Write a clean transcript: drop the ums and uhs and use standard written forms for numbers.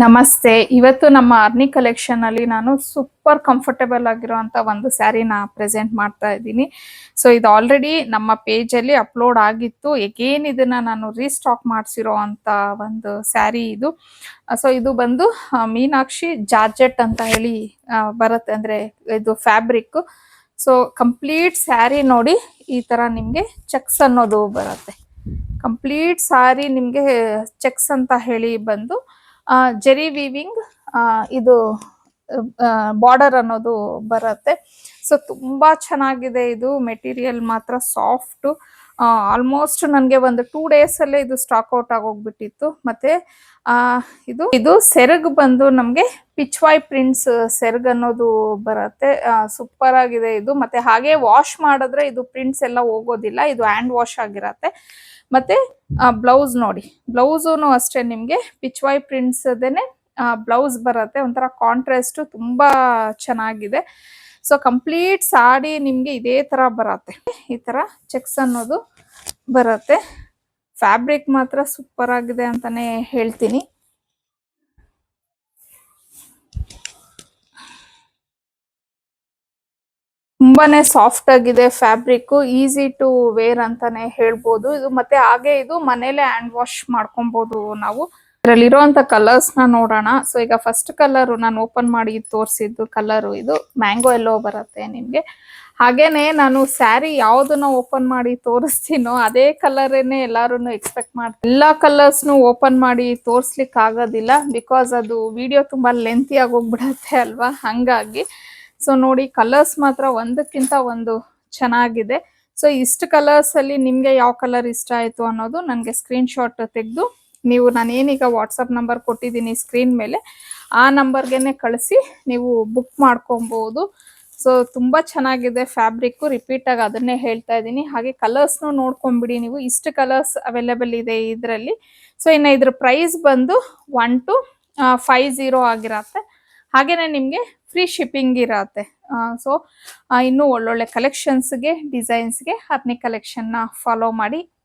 ನಮಸ್ತೆ. ಇವತ್ತು ನಮ್ಮ ಆರ್ನಿ ಕಲೆಕ್ಷನ್ ಅಲ್ಲಿ ನಾನು ಸೂಪರ್ ಕಂಫರ್ಟಬಲ್ ಆಗಿರುವಂತ ಒಂದು ಸ್ಯಾರಿನ ಪ್ರೆಸೆಂಟ್ ಮಾಡ್ತಾ ಇದ್ದೀನಿ. ಸೊ ಇದು ಆಲ್ರೆಡಿ ನಮ್ಮ ಪೇಜ್ ಅಲ್ಲಿ ಅಪ್ಲೋಡ್ ಆಗಿತ್ತು. ಎಗೇನ್ ಇದನ್ನ ನಾನು ರೀಸ್ಟಾಕ್ ಮಾಡಿಸಿರೋ ಅಂತ ಒಂದು ಸ್ಯಾರಿ ಇದು. ಸೊ ಇದು ಬಂದು ಮೀನಾಕ್ಷಿ ಜಾರ್ಜೆಟ್ ಅಂತ ಹೇಳಿ ಬರುತ್ತೆ, ಅಂದ್ರೆ ಇದು ಫ್ಯಾಬ್ರಿಕ್. ಸೊ ಕಂಪ್ಲೀಟ್ ಸ್ಯಾರಿ ನೋಡಿ ಈ ತರ ನಿಮ್ಗೆ ಚೆಕ್ಸ್ ಅನ್ನೋದು ಬರುತ್ತೆ. ಕಂಪ್ಲೀಟ್ ಸಾರಿ ನಿಮ್ಗೆ ಚೆಕ್ಸ್ ಅಂತ ಹೇಳಿ ಬಂದು ಜೆರಿ ವೀವಿಂಗ್ ಇದು ಬಾರ್ಡರ್ ಅನ್ನೋದು ಬರುತ್ತೆ. ಸೊ ತುಂಬಾ ಚೆನ್ನಾಗಿದೆ. ಇದು ಮೆಟೀರಿಯಲ್ ಮಾತ್ರ ಸಾಫ್ಟ್. ಆಲ್ಮೋಸ್ಟ್ ನನಗೆ ಒಂದು 2 ಡೇಸ್ ಅಲ್ಲೇ ಇದು ಸ್ಟಾಕ್ ಔಟ್ ಆಗೋಗ್ಬಿಟ್ಟಿತ್ತು. ಮತ್ತೆ ಇದು ಸೆರಗ್ ಬಂದು ನಮ್ಗೆ ಪಿಚ್ವಾಯ್ ಪ್ರಿಂಟ್ಸ್ ಸೆರಗ್ ಅನ್ನೋದು ಬರುತ್ತೆ. ಸೂಪರ್ ಆಗಿದೆ ಇದು. ಮತ್ತೆ ಹಾಗೆ ವಾಶ್ ಮಾಡಿದ್ರೆ ಇದು ಪ್ರಿಂಟ್ಸ್ ಎಲ್ಲ ಹೋಗೋದಿಲ್ಲ. ಇದು ಹ್ಯಾಂಡ್ ವಾಶ್ ಆಗಿರತ್ತೆ. ಮತ್ತೆ ಬ್ಲೌಸ್ ನೋಡಿ, ಬ್ಲೌಸೂನು ಅಷ್ಟೇ ನಿಮ್ಗೆ ಪಿಚ್ವಾಯ್ ಪ್ರಿಂಟ್ಸ್ ಅದೇನೆ ಬ್ಲೌಸ್ ಬರುತ್ತೆ. ಒಂಥರ ಕಾಂಟ್ರಾಸ್ಟ್ ತುಂಬಾ ಚೆನ್ನಾಗಿದೆ. ಸೊ ಕಂಪ್ಲೀಟ್ ಸಾಡಿ ನಿಮ್ಗೆ ಇದೇ ತರ ಬರುತ್ತೆ. ಈ ತರ ಚೆಕ್ಸ್ ಅನ್ನೋದು ಬರುತ್ತೆ. ಫ್ಯಾಬ್ರಿಕ್ ಮಾತ್ರ ಸೂಪರ್ ಆಗಿದೆ ಅಂತಾನೆ ಹೇಳ್ತೀನಿ. ತುಂಬಾನೇ ಸಾಫ್ಟ್ ಆಗಿದೆ ಫ್ಯಾಬ್ರಿಕ್. ಈಸಿ ಟು ವೇರ್ ಅಂತಾನೆ ಹೇಳ್ಬೋದು ಇದು. ಮತ್ತೆ ಹಾಗೆ ಇದು ಮನೇಲೆ ಹ್ಯಾಂಡ್ ವಾಶ್ ಮಾಡ್ಕೊಬಹುದು ನಾವು. ಇದರಲ್ಲಿರುವಂತ ಕಲರ್ಸ್ ನ ನೋಡೋಣ. ಸೊ ಈಗ ಫಸ್ಟ್ ಕಲರ್ ನಾನು ಓಪನ್ ಮಾಡಿ ತೋರಿಸಿದ್ದು ಕಲರ್ ಇದು ಮ್ಯಾಂಗೋ ಎಲ್ಲೋ ಬರುತ್ತೆ ನಿಮ್ಗೆ. ಹಾಗೇನೆ ನಾನು ಸ್ಯಾರಿ ಯಾವ್ದನ್ನ ಓಪನ್ ಮಾಡಿ ತೋರಿಸ್ತೀನೋ ಅದೇ ಕಲರೇನೆ ಎಲ್ಲಾರು ಎಕ್ಸ್ಪೆಕ್ಟ್ ಮಾಡ್ತಾರೆ. ಎಲ್ಲಾ ಕಲರ್ಸ್ನು ಓಪನ್ ಮಾಡಿ ತೋರ್ಸ್ಲಿಕ್ಕೆ ಆಗೋದಿಲ್ಲ, ಬಿಕಾಸ್ ಅದು ವಿಡಿಯೋ ತುಂಬಾ ಲೆಂತಿ ಆಗೋಗ್ಬಿಡತ್ತೆ ಅಲ್ವಾ, ಹಂಗಾಗಿ. ಸೊ ನೋಡಿ, ಕಲರ್ಸ್ ಮಾತ್ರ ಒಂದಕ್ಕಿಂತ ಒಂದು ಚೆನ್ನಾಗಿದೆ. ಸೊ ಇಷ್ಟು ಕಲರ್ಸ್ ಅಲ್ಲಿ ನಿಮ್ಗೆ ಯಾವ ಕಲರ್ ಇಷ್ಟ ಆಯ್ತು ಅನ್ನೋದು ನನಗೆ ಸ್ಕ್ರೀನ್ ಶಾಟ್ ತೆಗೆದು ನೀವು ನಾನೇನೀಗ ವಾಟ್ಸಪ್ ನಂಬರ್ ಕೊಟ್ಟಿದ್ದೀನಿ ಸ್ಕ್ರೀನ್ ಮೇಲೆ, ಆ ನಂಬರ್ಗೆನೆ ಕಳಿಸಿ ನೀವು ಬುಕ್ ಮಾಡ್ಕೊಬಹುದು. ಸೊ ತುಂಬಾ ಚೆನ್ನಾಗಿದೆ ಫ್ಯಾಬ್ರಿಕ್. ರಿಪೀಟ್ ಆಗಿ ಅದನ್ನೇ ಹೇಳ್ತಾ ಇದ್ದೀನಿ. ಹಾಗೆ ಕಲರ್ಸ್ನು ನೋಡ್ಕೊಂಡ್ಬಿಡಿ ನೀವು. ಇಷ್ಟು ಕಲರ್ಸ್ ಅವೈಲೇಬಲ್ ಇದೆ ಇದರಲ್ಲಿ. ಸೊ ಇನ್ನು ಇದ್ರ ಪ್ರೈಸ್ ಬಂದು 1250 ಆಗಿರತ್ತೆ. ಹಾಗೇನೆ ನಿಮ್ಗೆ ಫ್ರೀ ಶಿಪ್ಪಿಂಗ್ ಇರತ್ತೆ. ಸೊ ಇನ್ನೂ ಒಳ್ಳೊಳ್ಳೆ ಕಲೆಕ್ಷನ್ಸ್ಗೆ ಡಿಸೈನ್ಸ್ಗೆ ಆರ್ನಿ ಕಲೆಕ್ಷನ್ನ ಫಾಲೋ ಮಾಡಿ.